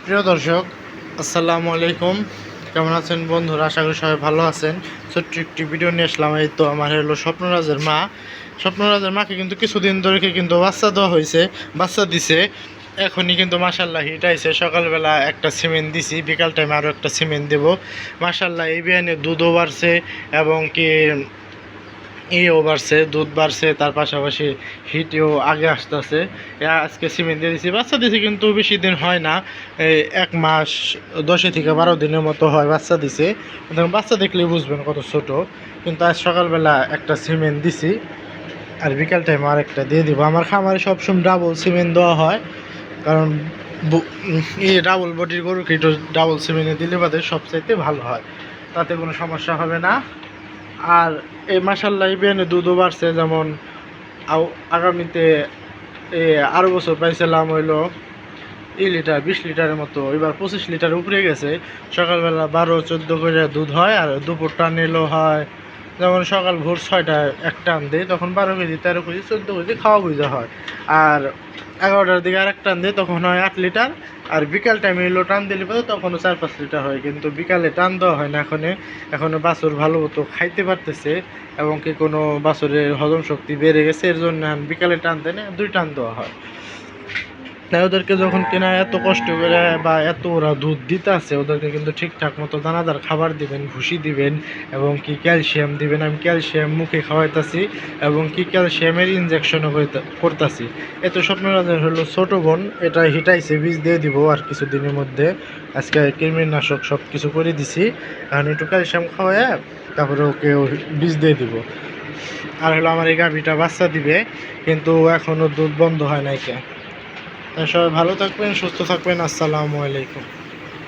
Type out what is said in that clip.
প্রিয় দর্শক, আসসালামু আলাইকুম। কেমন আছেন বন্ধুরা? আশা করি সবাই ভালো আছেন। ছোট্ট একটি ভিডিও নিয়ে আসলাম। এই তো আমার হলো স্বপ্নরাজের মা। স্বপ্নরাজের মাকে কিন্তু কিছুদিন ধরে কিন্তু বাচ্চা দেওয়া হয়েছে, বাচ্চা দিছে। এখনই কিন্তু মাশাল্লাহ হিট আইছে। সকালবেলা একটা সিমেন্ট দিছি, বিকাল টাইমে আরও একটা সিমেন্ট দেবো। মাশাল্লাহ এই বিয়ানে দুধও বাড়ছে এবং কি ইও বাড়ছে, দুধ বাড়ছে, তার পাশাপাশি হিটেও আগে আসতেছে। আজকে সিমেন্ট দিয়ে দিয়েছি, বাচ্চা দিয়েছি কিন্তু বেশি দিন হয় না, এই 1 মাস 10 থেকে 12 দিনের মতো হয় বাচ্চা দিছে। বাচ্চা দেখলেই বুঝবেন কত ছোট। কিন্তু আজ সকালবেলা একটা সিমেন্ট দিছি, আর বিকাল টাইম আর একটা দিয়ে দিব। আমার খামারে সবসময় ডাবল সিমেন্ট দেওয়া হয়, কারণ ডাবল বডির গরুকে একটু ডাবল সিমেন্টে দিলে বাদে সবচাইতে ভালো হয়, তাতে কোনো সমস্যা হবে না। আর এই মাসাল্লাহ ইবিয়ানে দুধও বাড়ছে। যেমন আগামীতে আরও বছর পাইছিলাম হইলো লিটার 20 লিটারের মতো, এবার 25 লিটার উপরে গেছে। সকালবেলা 12-14 করে দুধ হয়, আর দুপুর টান এলো হয়। যেমন সকাল ভোর 6টায় এক টান দেয়, তখন 12 কেজি 13 কেজি 14 কেজি খাওয়া বুঝা হয়। আর 11টার দিকে আর এক টান দেয়, তখন হয় 8 লিটার। আর বিকাল টাইমে এলো টান দিলে পরে তখনও 4-5 লিটার হয়, কিন্তু বিকালে টান দেওয়া হয় না। এখনো বাছুর ভালো মতো খাইতে পারতেছে, এবং কি কোনো বাছুরের হজম শক্তি বেড়ে গেছে, এর জন্য বিকালে টান দেয় না, 2 টান দেওয়া হয়। তাই ওদেরকে যখন কিনা এত কষ্ট করে বা এত ওরা দুধ দিতে আছে, ওদেরকে কিন্তু ঠিকঠাক মতো দানাদার খাবার দিবেন, ভুসি দিবেন, এবং কি ক্যালসিয়াম দিবেন। আমি ক্যালসিয়াম মুখে খাওয়াইতেছি, এবং কি ক্যালসিয়ামের ইনজেকশনও করতেছি। এত স্বপ্নরাজের হলো ছোটো বোন, এটা হিটাইছে, বীজ দিয়ে দিব আর কিছুদিনের মধ্যে। আজকে কৃমিনাশক সব কিছু করে দিছি, এখন একটু ক্যালসিয়াম খাওয়ায় তারপরে ওকে বীজ দিয়ে দিব। আর হলো আমার এই গাভীটা বাচ্চা দিবে, কিন্তু এখনও দুধ বন্ধ হয় নাই। সবাই ভালো থাকবেন, সুস্থ থাকবেন। আসসালামু আলাইকুম।